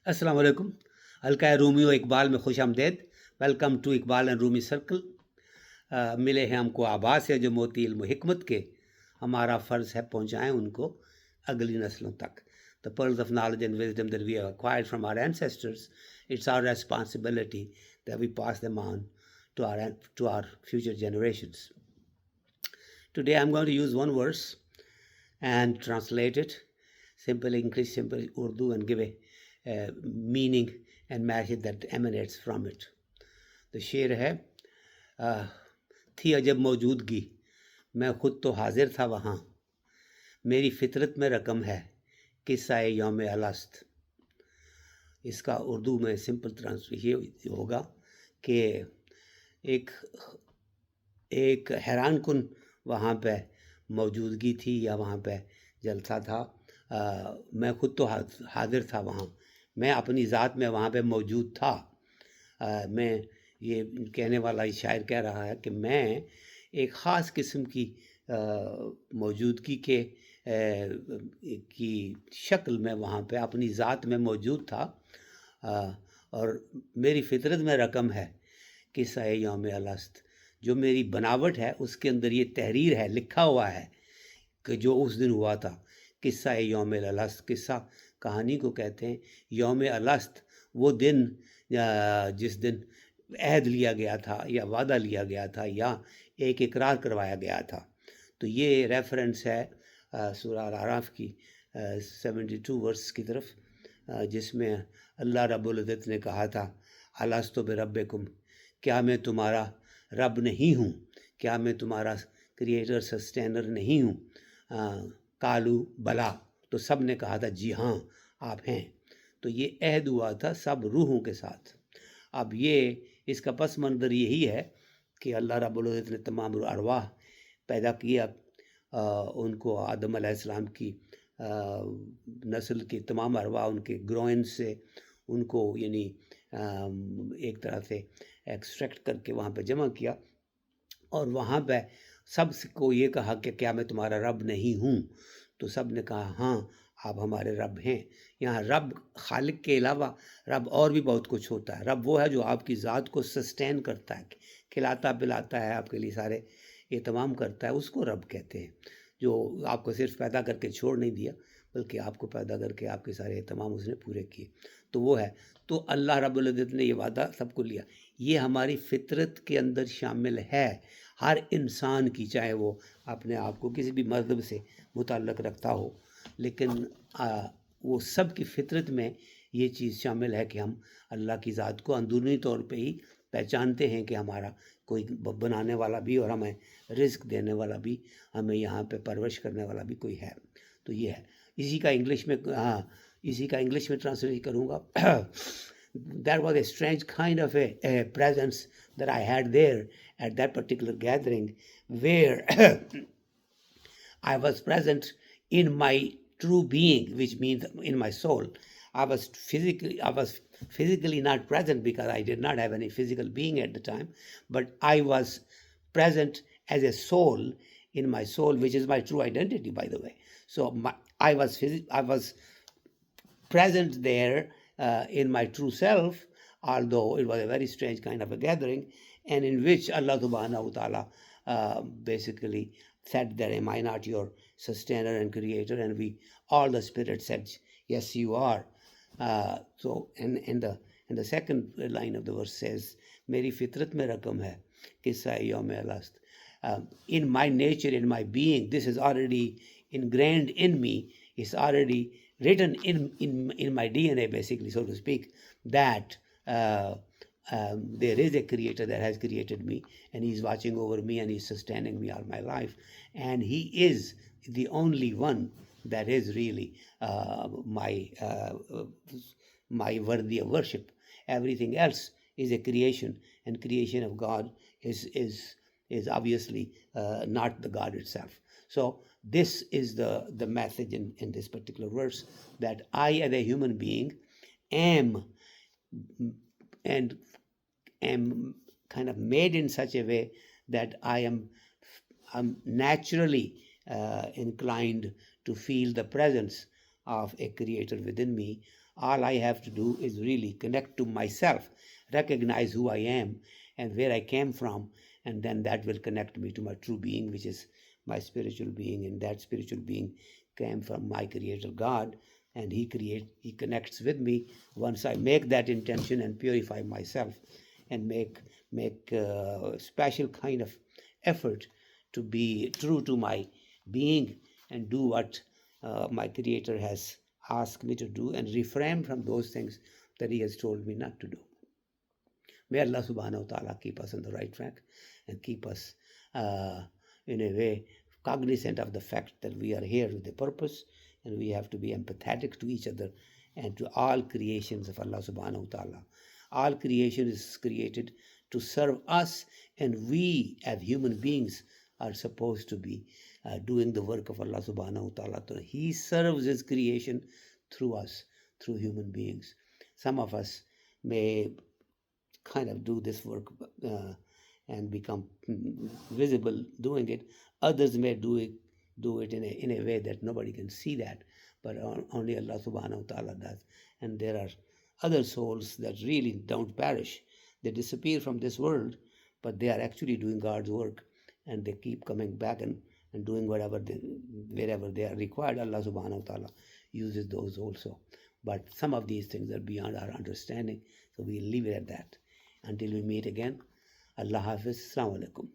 السلام علیکم. حلقہ رومی و اقبال میں خوش آمدید. Welcome to Iqbal and Rumi circle. ملے ہیں ہم کو آباد سے جو موتی علم و حکمت کے ہمارا فرض ہے پہنچائیں ان کو اگلی نسلوں تک. The pearls of knowledge and wisdom that we have acquired from our ancestors, it's our responsibility that we pass them on to our future generations. Today I'm going to use one verse and translate it, simple English, simple Urdu, and give a meaning and message that emanates from it. تو شعر ہے تھی عجب موجودگی میں خود تو حاضر تھا وہاں، میری فطرت میں رقم ہے قصہ یوم ا'لست. اس کا اردو میں سمپل ٹرانسلیشن یہ ہوگا کہ ایک حیران کن وہاں پہ موجودگی تھی یا وہاں پہ جلسہ تھا. میں خود تو حاضر تھا وہاں، میں اپنی ذات میں وہاں پہ موجود تھا. میں یہ کہنے والا شاعر کہہ رہا ہے کہ میں ایک خاص قسم کی موجودگی کی شکل میں وہاں پہ اپنی ذات میں موجود تھا، اور میری فطرت میں رقم ہے قصہ یوم ا'لست. جو میری بناوٹ ہے اس کے اندر یہ تحریر ہے، لکھا ہوا ہے کہ جو اس دن ہوا تھا قصہ یوم ا'لست. قصہ کہانی کو کہتے ہیں. یوم ا'لست وہ دن جس دن عہد لیا گیا تھا یا وعدہ لیا گیا تھا یا ایک اقرار کروایا گیا تھا. تو یہ ریفرنس ہے سورہ الاعراف کی 72 ورس کی طرف، جس میں اللہ رب العزت نے کہا تھا ا'لست وبربکم، کیا میں تمہارا رب نہیں ہوں، کیا میں تمہارا کریٹر سسٹینر نہیں ہوں. قالو بلا، تو سب نے کہا تھا جی ہاں آپ ہیں. تو یہ عہد ہوا تھا سب روحوں کے ساتھ. اب یہ اس کا پس منظر یہی ہے کہ اللہ رب العزت نے تمام ارواح پیدا کیا، ان کو آدم علیہ السلام کی نسل کی تمام ارواح ان کے گروئن سے ان کو یعنی ایک طرح سے ایکسٹریکٹ کر کے وہاں پہ جمع کیا، اور وہاں پہ سب کو یہ کہا کہ کیا میں تمہارا رب نہیں ہوں. تو سب نے کہا ہاں آپ ہمارے رب ہیں. یہاں رب خالق کے علاوہ رب اور بھی بہت کچھ ہوتا ہے. رب وہ ہے جو آپ کی ذات کو سسٹین کرتا ہے، کھلاتا پلاتا ہے، آپ کے لیے سارے اہتمام کرتا ہے، اس کو رب کہتے ہیں. جو آپ کو صرف پیدا کر کے چھوڑ نہیں دیا بلکہ آپ کو پیدا کر کے آپ کے سارے اہتمام اس نے پورے کیے، تو وہ ہے. تو اللہ رب العزت نے یہ وعدہ سب کو لیا. یہ ہماری فطرت کے اندر شامل ہے ہر انسان کی، چاہے وہ اپنے آپ کو کسی بھی مذہب سے متعلق رکھتا ہو، لیکن وہ سب کی فطرت میں یہ چیز شامل ہے کہ ہم اللہ کی ذات کو اندرونی طور پہ ہی پہچانتے ہیں کہ ہمارا کوئی بنانے والا بھی اور ہمیں رزق دینے والا بھی، ہمیں یہاں پہ پرورش کرنے والا بھی کوئی ہے. تو یہ ہے. اسی کا انگلش میں ٹرانسلیٹ کروں گا. There was a strange kind of a presence that I had there at that particular gathering, where I was present in my true being, which means in my soul. I was physically not present because I did not have any physical being at the time, but I was present as a soul in my soul, which is my true identity, by the way. So I was present there in my true self, although it was a very strange kind of a gathering, and in which Allah subhanahu wa ta'ala basically said that, am I not your sustainer and creator? And all the spirits said, yes you are. So and the second line of the verse says, meri fitrat mein rakam hai qissa yawm a'last. In my nature, in my being, this is already ingrained in me. It's already written in my DNA, basically, so to speak, that there is a creator that has created me, and he's watching over me, and he's sustaining me all my life, and he is the only one that is really my worthy of worship. Everything else is a creation, and creation of God is obviously not the God itself. So this is the message in this particular verse, that I as a human being am kind of made in such a way that I'm naturally inclined to feel the presence of a creator within me. All I have to do is really connect to myself, recognize who I am and where I came from, and then that will connect me to my true being, which is my spiritual being. And that spiritual being came from my creator God, and he connects with me. Once I make that intention and purify myself and make a special kind of effort to be true to my being and do what my creator has asked me to do, and refrain from those things that he has told me not to do. May Allah subhanahu wa ta'ala keep us on the right track and keep us in a way cognizant of the fact that we are here with a purpose, and we have to be empathetic to each other and to all creations of Allah subhanahu wa ta'ala. All creation is created to serve us, and we as human beings are supposed to be doing the work of Allah subhanahu wa ta'ala. So he serves his creation through us, through human beings. Some of us may kind of do this work and become visible doing it. Others may do it in a way that nobody can see that, but only Allah subhanahu wa ta'ala does. And there are other souls that really don't perish. They disappear from this world, but they are actually doing God's work, and they keep coming back and doing wherever they are required. Allah subhanahu wa ta'ala uses those also. But some of these things are beyond our understanding, so we'll leave it at that. Until we meet again, Allah Hafiz, Assalamu alaikum.